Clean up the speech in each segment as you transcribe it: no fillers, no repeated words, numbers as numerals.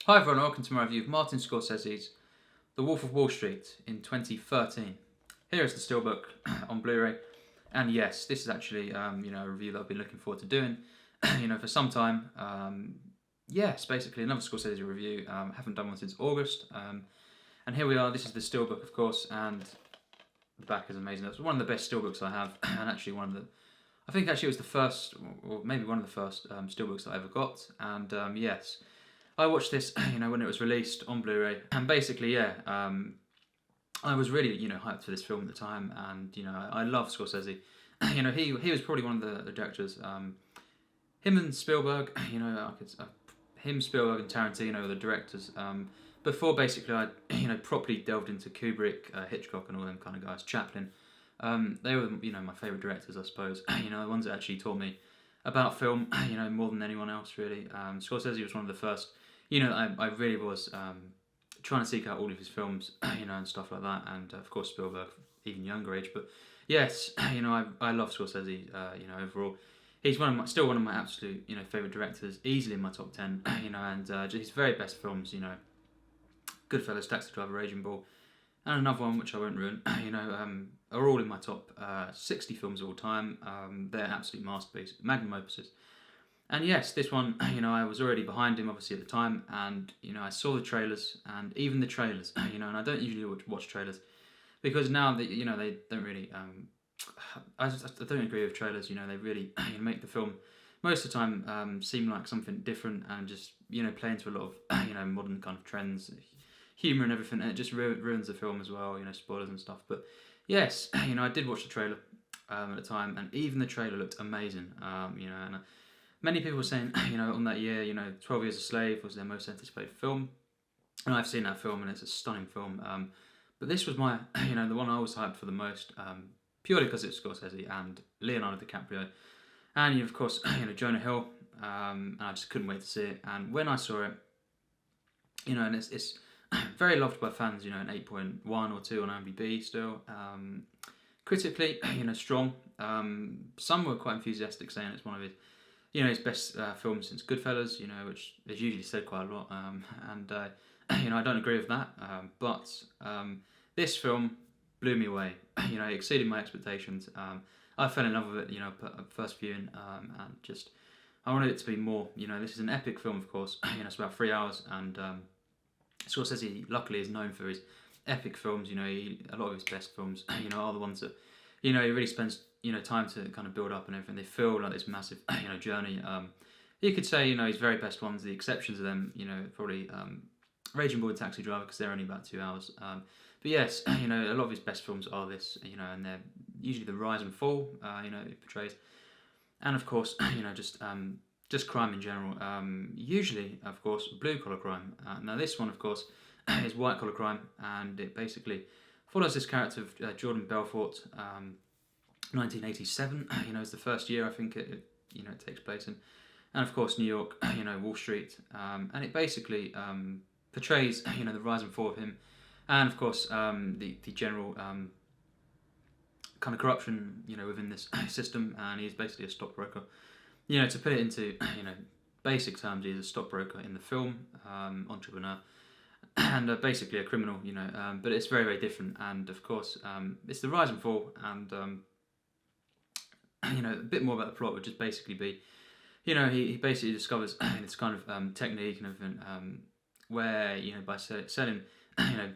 Hi everyone, welcome to my review of Martin Scorsese's The Wolf of Wall Street in 2013. Here is the steelbook on Blu-ray, and yes, this is actually a review that I've been looking forward to doing for some time. It's basically another Scorsese review. Haven't done one since August, and here we are. This is the steelbook, of course, and the back is amazing. It's one of the best steelbooks I have, and actually I think it was the first, or maybe one of the first steelbooks that I ever got, and yes. I watched this, when it was released on Blu-ray, and basically, I was really, hyped for this film at the time, and I love Scorsese. He was probably one of the directors. Him and Spielberg, Spielberg and Tarantino were the directors. Before basically I, properly delved into Kubrick, Hitchcock, and all them kind of guys. Chaplin. They were, my favourite directors, I suppose. The ones that actually taught me about film, more than anyone else really. Scorsese was one of the first. I really was trying to seek out all of his films, and stuff like that, and of course Spielberg, even younger age. But yes, I love Scorsese. Overall, he's still one of my absolute, favorite directors, easily in my top 10. And his very best films, Goodfellas, Taxi Driver, Raging Bull, and another one which I won't ruin, are all in my top 60 films of all time. They're absolute masterpieces, magnum opuses. And yes, this one, I was already behind him, obviously, at the time, and, I saw the trailers, and even the trailers, and I don't usually watch trailers, because now, they don't really, I don't agree with trailers, they really make the film, most of the time, seem like something different, and just, play into a lot of, modern kind of trends, humour and everything, and it just ruins the film as well, spoilers and stuff. But yes, I did watch the trailer at the time, and even the trailer looked amazing, and many people were saying, on that year, 12 Years a Slave was their most anticipated film. And I've seen that film, and it's a stunning film. But this was the one I was hyped for the most, purely because it's Scorsese and Leonardo DiCaprio. And, of course, Jonah Hill. And I just couldn't wait to see it. And when I saw it, and it's very loved by fans, an 8.1 or 2 on IMDb still. Critically, strong. Some were quite enthusiastic, saying it's one of his best film since Goodfellas, which is usually said quite a lot, and I don't agree with that, but this film blew me away, it exceeded my expectations. I fell in love with it, at first viewing, and just, I wanted it to be more. This is an epic film, of course, it's about 3 hours, and Scorsese, luckily, is known for his epic films. A lot of his best films, are the ones that, he really spends time to kind of build up and everything. They feel like this massive, journey. You could say, his very best ones, the exceptions of them, probably Raging Bull and Taxi Driver, because they're only about 2 hours. But yes, a lot of his best films are this, and they're usually the rise and fall, it portrays. And of course, just crime in general. Usually, of course, blue-collar crime. Now this one, of course, is white-collar crime, and it basically follows this character of Jordan Belfort, 1987, is the first year I think it takes place in, and of course New York, Wall Street, and it basically portrays the rise and fall of him, and of course the general kind of corruption within this system, and he's basically a stockbroker. To put it into basic terms, he's a stockbroker in the film, entrepreneur, and basically a criminal, but it's very, very different, and of course it's the rise and fall, and a bit more about the plot would just basically be, he basically discovers this kind of technique and everything, where, by selling,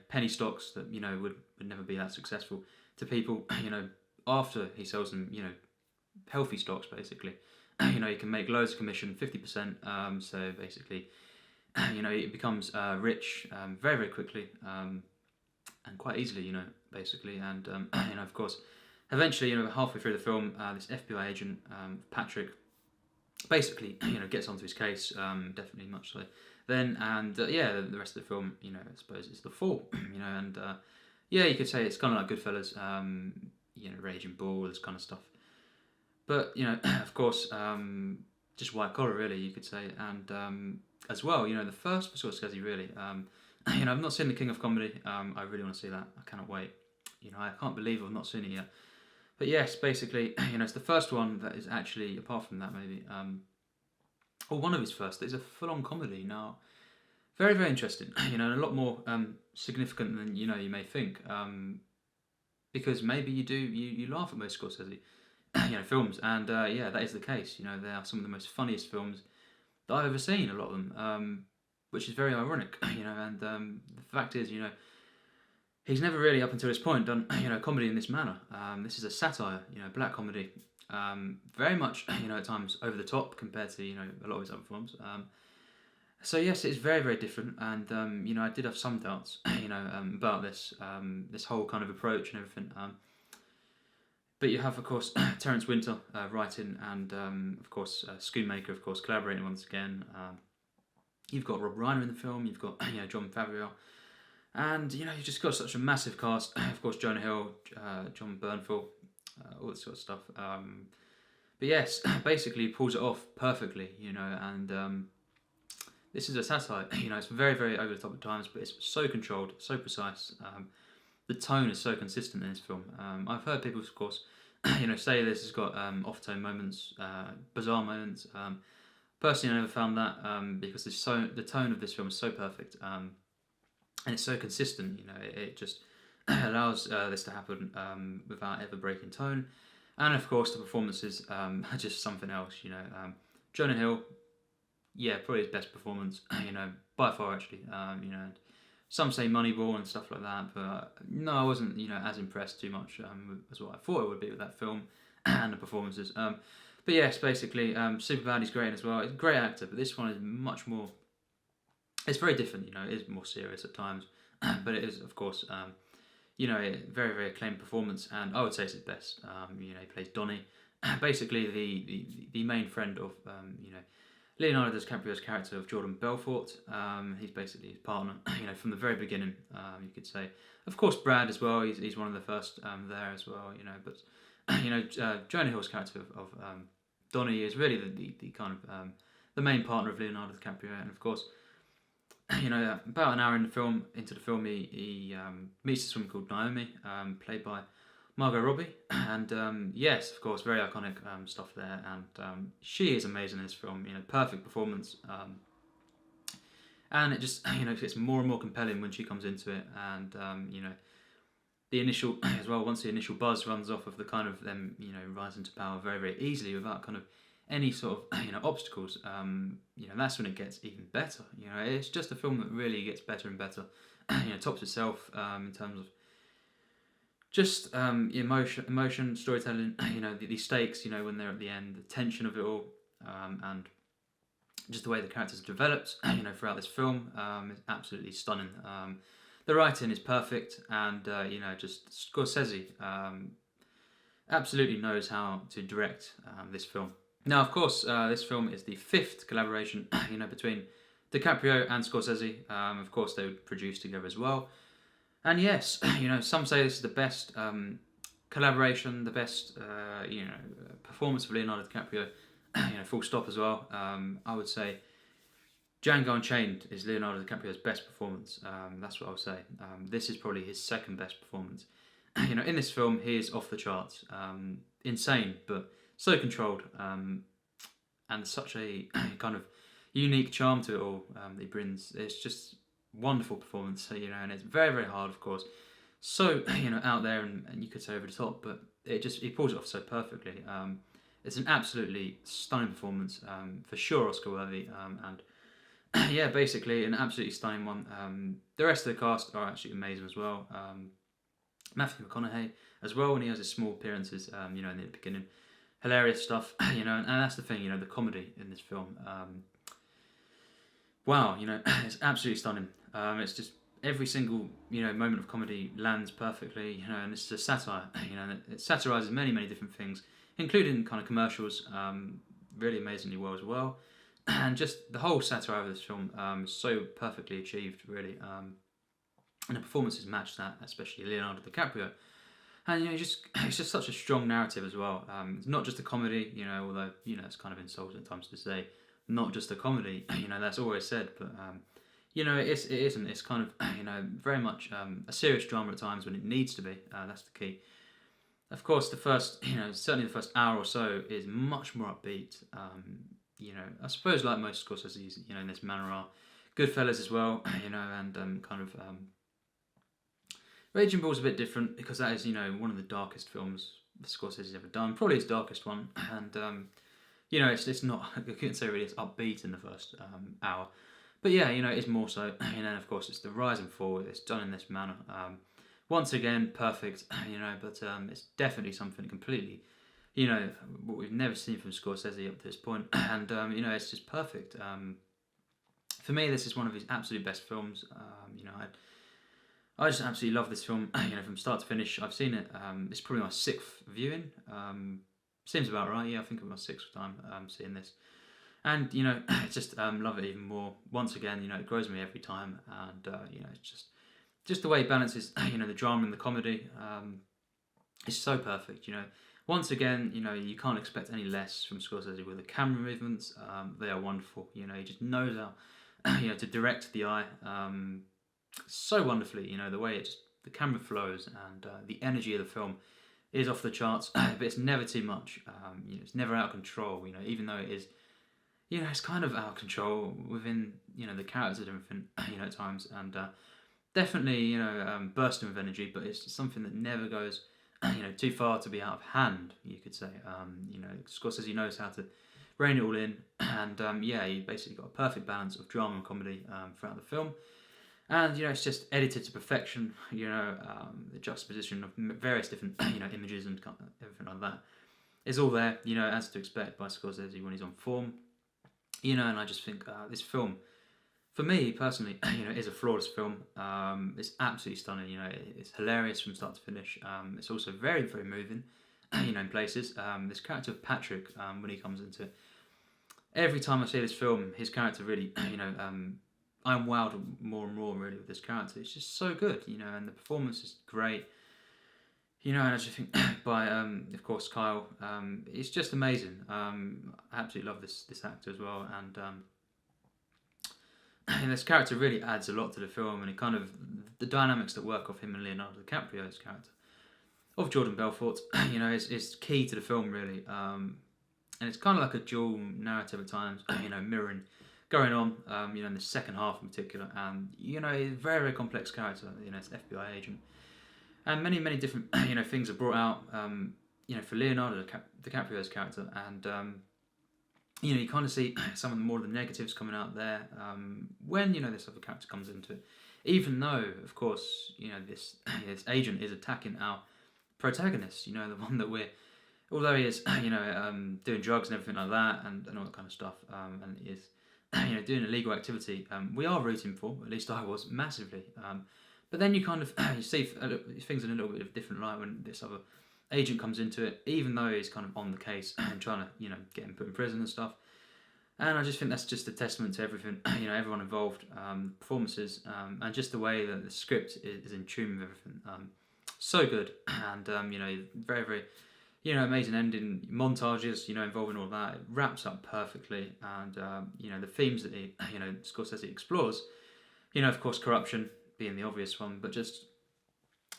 penny stocks that, would never be that successful to people, after he sells them, healthy stocks, basically, he can make loads of commission, 50%, so basically, he becomes rich very, very quickly, and quite easily, basically, and, of course, eventually, halfway through the film, this FBI agent, Patrick, basically, gets onto his case, definitely much so then, and the rest of the film, I suppose it's the fall, and you could say it's kind of like Goodfellas, Raging Bull, this kind of stuff, but of course, just white collar, really, you could say, and as well, the first for Scorsese, really, I've not seen The King of Comedy. I really want to see that. I cannot wait. I can't believe I've not seen it yet. But yes, basically, it's the first one that is actually, apart from that maybe, or one of his first, that is a full-on comedy. Now, Very, very interesting. You know, and a lot more significant than you may think. Because maybe you laugh at most Scorsese films, and yeah, that is the case. You know, they are some of the most funniest films that I've ever seen. A lot of them, which is very ironic. And the fact is, he's never really up until this point done comedy in this manner. This is a satire, black comedy, very much at times over the top compared to a lot of his other films. So yes, it's very, very different, and I did have some doubts about this whole kind of approach and everything. But you have, of course, Terence Winter writing, and of course Schoonmaker, of course, collaborating once again. You've got Rob Reiner in the film. You've got John Favreau. And you've just got such a massive cast. Of course, Jonah Hill, John Bernthal, all that sort of stuff. But yes, basically pulls it off perfectly. And this is a satire. It's very, very over the top at times, but it's so controlled, so precise. The tone is so consistent in this film. I've heard people, of course, say this has got off-tone moments, bizarre moments. Personally, I never found that because the tone of this film is so perfect. And it's so consistent, it just allows this to happen without ever breaking tone. And of course, the performances are just something else, Jonah Hill, yeah, probably his best performance, by far actually. And some say Moneyball and stuff like that, but no, I wasn't, as impressed too much as what I thought it would be with that film and the performances. But yes, basically, Superbad, he's great as well. He's a great actor, but this one is much more. It's very different, it is more serious at times, but it is, of course, a very, very acclaimed performance, and I would say it's his best. He plays Donnie, basically the main friend of, Leonardo DiCaprio's character of Jordan Belfort. He's basically his partner, from the very beginning, you could say. Of course, Brad as well, he's one of the first there as well, but, Jonah Hill's character of Donnie is really the kind of, the main partner of Leonardo DiCaprio, and of course, about an hour into the film, he meets this woman called Naomi, played by Margot Robbie, and yes, of course, very iconic stuff there, and she is amazing in this film. Perfect performance, and it just gets more and more compelling when she comes into it, and the initial as well. Once the initial buzz runs off of the kind of them rising to power very, very easily without kind of any sort of obstacles, that's when it gets even better. It's just a film that really gets better and better. Tops itself in terms of just emotion, storytelling. The stakes. When they're at the end, the tension of it all, and just the way the characters are developed. Throughout this film, is absolutely stunning. The writing is perfect, and just Scorsese absolutely knows how to direct this film. Now, of course, this film is the fifth collaboration, between DiCaprio and Scorsese. Of course, they would produce together as well. And yes, some say this is the best collaboration, the best, performance of Leonardo DiCaprio. Full stop as well. I would say Django Unchained is Leonardo DiCaprio's best performance. That's what I would say. This is probably his second best performance. In this film, he is off the charts. Insane, but so controlled, and such a kind of unique charm to it all that he brings. It's just wonderful performance, and it's very, very hard, of course. So out there, and you could say over the top, but he pulls it off so perfectly. It's an absolutely stunning performance, for sure, Oscar worthy, and yeah, basically an absolutely stunning one. The rest of the cast are actually amazing as well. Matthew McConaughey as well, when he has his small appearances, in the beginning. Hilarious stuff, and that's the thing, the comedy in this film. Wow, it's absolutely stunning. It's just every single, moment of comedy lands perfectly, and it's a satire, and it satirises many, many different things, including kind of commercials, really amazingly well as well. And just the whole satire of this film is so perfectly achieved, really. And the performances match that, especially Leonardo DiCaprio. And it's just such a strong narrative as well. It's not just a comedy, although it's kind of insulting at times to say not just a comedy. That's always said, but it isn't. It's kind of very much a serious drama at times when it needs to be. That's the key. Of course, the first certainly the first hour or so is much more upbeat. I suppose like most Scorsese's in this manner are Goodfellas as well, and Raging Bull's a bit different because that is, one of the darkest films Scorsese's ever done, probably his darkest one, and it's not, I couldn't say really it's upbeat in the first hour, but yeah, it's more so, and of course it's the rise and fall. It's done in this manner. Once again, perfect, but it's definitely something completely, what we've never seen from Scorsese up to this point, and it's just perfect. For me, this is one of his absolute best films. I just absolutely love this film, from start to finish. I've seen it. It's probably my sixth viewing. Seems about right. Yeah, I think it was my sixth time seeing this, and I just love it even more. Once again, it grows me every time, and it's just the way it balances, the drama and the comedy. It's so perfect. Once again, you can't expect any less from Scorsese with the camera movements. They are wonderful. He just knows how, to direct the eye. So wonderfully, the way the camera flows and the energy of the film is off the charts, but it's never too much. It's never out of control. Even though it is, it's kind of out of control within the characters and everything. At times, and definitely bursting with energy, but it's something that never goes too far to be out of hand. You could say. Scorsese knows how to rein it all in, and you basically got a perfect balance of drama and comedy throughout the film. And it's just edited to perfection. The juxtaposition of various different images and everything like that is all there. As to expect by Scorsese when he's on form. And I just think this film, for me personally, is a flawless film. It's absolutely stunning. It's hilarious from start to finish. It's also very, very moving. In places. This character of Patrick, when he comes into it, every time I see this film, his character really, I'm wowed more and more really with this character. It's just so good, and the performance is great. And I just think by of course Kyle, it's just amazing. I absolutely love this actor as well, and this character really adds a lot to the film, and it kind of the dynamics that work off him and Leonardo DiCaprio's character of Jordan Belfort, is key to the film really. And it's kind of like a dual narrative at times, mirroring going on, in the second half in particular, and a very, very complex character. It's an FBI agent, and many, many different things are brought out. For Leonardo DiCaprio's character, and you kind of see some of the more of the negatives coming out there when this other character comes into it. Even though, of course, this agent is attacking our protagonist. The one that although he is doing drugs and everything like that, and all that kind of stuff, and he is doing illegal activity, we are rooting for, at least I was, massively. But then you kind of you see things in a little bit of a different light when this other agent comes into it, even though he's kind of on the case and trying to get him put in prison and stuff. And I just think that's just a testament to everything, everyone involved, performances, and just the way that the script is in tune with everything. So good, and very, very amazing ending montages, involving all that. It wraps up perfectly, and the themes that Scorsese explores, of course, corruption being the obvious one, but just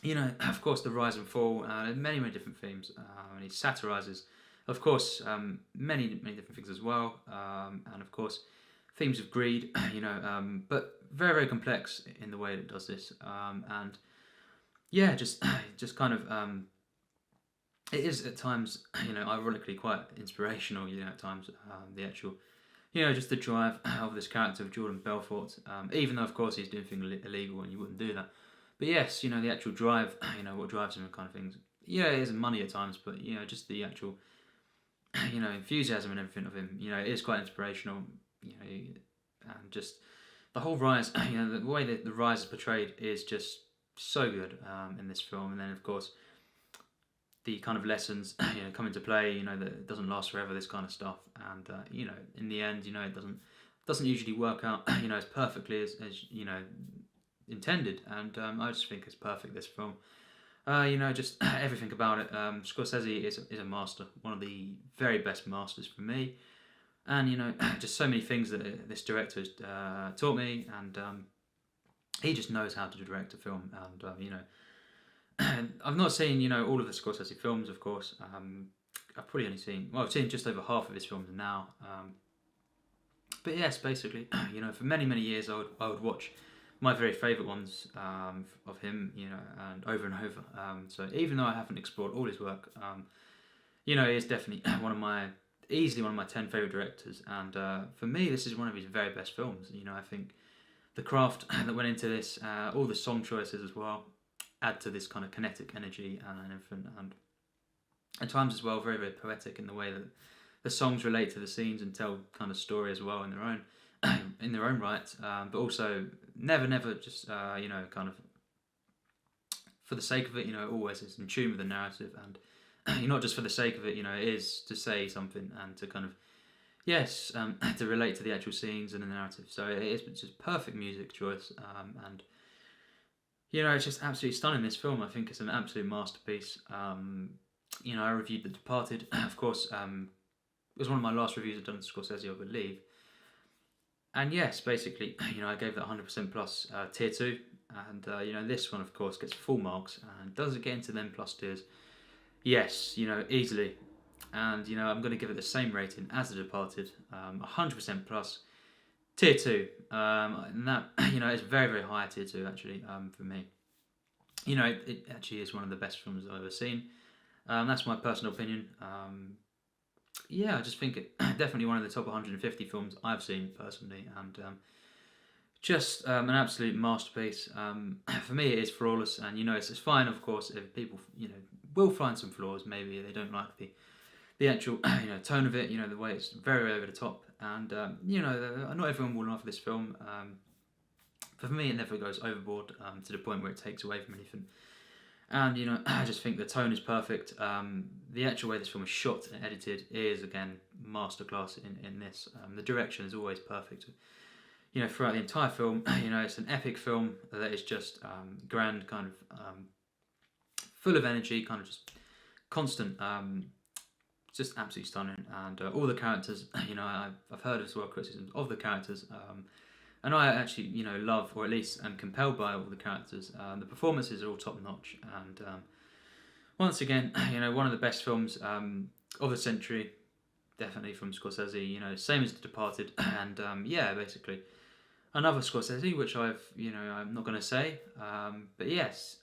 of course, the rise and fall, and many, many different themes, and he satirises, of course, many, many different things as well, and of course, themes of greed, but very, very complex in the way that it does this, and just kind of. It is at times, ironically quite inspirational, at times, the actual, just the drive of this character of Jordan Belfort, even though, of course, he's doing things illegal and you wouldn't do that. But yes, the actual drive, what drives him and kind of things. Yeah, it is money at times, but, just the actual, enthusiasm and everything of him, it is quite inspirational, and just the whole rise, the way that the rise is portrayed is just so good in this film. And then, of course, the kind of lessons come into play, that it doesn't last forever, this kind of stuff, and in the end, it doesn't usually work out as perfectly as intended, and I just think it's perfect, this film. Just everything about it. Scorsese is a master, one of the very best masters for me, and just so many things that this director has taught me, and he just knows how to direct a film, and I've not seen, all of the Scorsese films, of course. I've probably only seen, I've seen just over half of his films now. But yes, basically, for many years I would watch my very favourite ones of him, and over. So even though I haven't explored all his work, he is definitely easily one of my 10 favourite directors. And for me, this is one of his very best films. I think the craft that went into this, all the song choices as well, add to this kind of kinetic energy and everything. And at times as well, very poetic in the way that the songs relate to the scenes and tell kind of story as well in their own right. But also never just kind of for the sake of it. Always is in tune with the narrative, and not just for the sake of it. It is to say something and to kind of to relate to the actual scenes and the narrative. So it's just perfect music choice, and it's just absolutely stunning. This film, I think, it's an absolute masterpiece. I reviewed The Departed, of course. It was one of my last reviews I've done of Scorsese, I believe. And yes, basically, I gave that 100% plus tier 2. And, this one, of course, gets full marks. And does it get into them plus tiers? Yes, easily. And, I'm going to give it the same rating as The Departed. 100% plus tier 2. And that, is very high tier 2, actually, for me. It actually is one of the best films I've ever seen. That's my personal opinion. I just think it definitely one of the top 150 films I've seen personally, and just an absolute masterpiece. For me, it is flawless, and it's fine, of course, if people will find some flaws. Maybe they don't like the actual tone of it, the way it's very over the top, and not everyone will love this film. For me, it never goes overboard to the point where it takes away from anything. And I just think the tone is perfect. The actual way this film is shot and edited is again masterclass in this. The direction is always perfect. Throughout the entire film, it's an epic film that is just grand, kind of full of energy, kind of just constant, just absolutely stunning. And all the characters, I've heard as well criticisms of the characters. And I actually, love, or at least am compelled by all the characters. The performances are all top notch, and once again, one of the best films of the century, definitely from Scorsese. Same as The Departed, and basically another Scorsese, which I'm not going to say, but yes,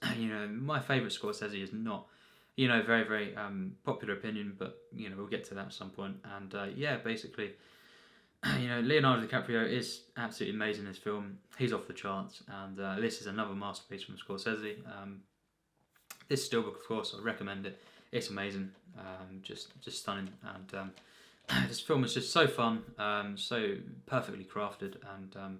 my favourite Scorsese is not, very popular opinion, but we'll get to that at some point, and basically. Leonardo DiCaprio is absolutely amazing in this film. He's off the charts, and this is another masterpiece from Scorsese. This Steelbook, of course, I recommend it. It's amazing, just stunning, and this film is just so fun, so perfectly crafted, and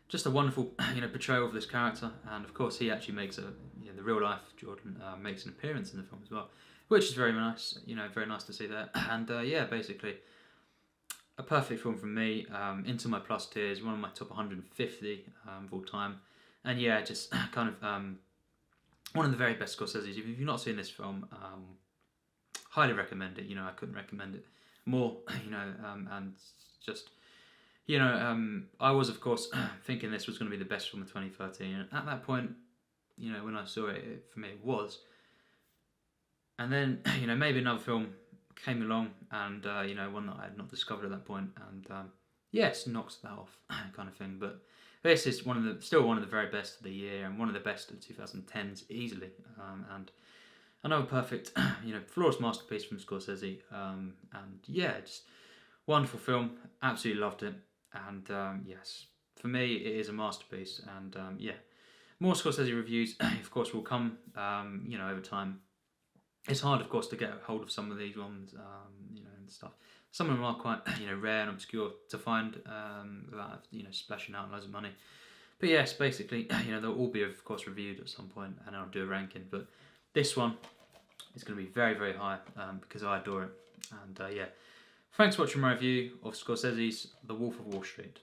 just a wonderful, portrayal of this character. And of course, he actually makes the real life Jordan makes an appearance in the film as well, which is very nice. Very nice to see that, and basically. A perfect film from me, into my plus tiers, one of my top 150 of all time. And just kind of one of the very best Scorsese's. If you've not seen this film, highly recommend it. I couldn't recommend it more, and just, I was, of course, thinking this was going to be the best film of 2013. And at that point, when I saw it, for me, it was. And then, maybe another film came along, and one that I had not discovered at that point, and knocks that off, kind of thing. But this is still one of the very best of the year, and one of the best of 2010s easily, and another perfect, flawless masterpiece from Scorsese, and just wonderful film. Absolutely loved it, and yes, for me it is a masterpiece, and more Scorsese reviews, of course, will come, over time. It's hard, of course, to get hold of some of these ones, and stuff. Some of them are quite, rare and obscure to find, without, splashing out loads of money. But yes, basically, they'll all be, of course, reviewed at some point, and I'll do a ranking. But this one is going to be very high, because I adore it. And thanks for watching my review of Scorsese's The Wolf of Wall Street.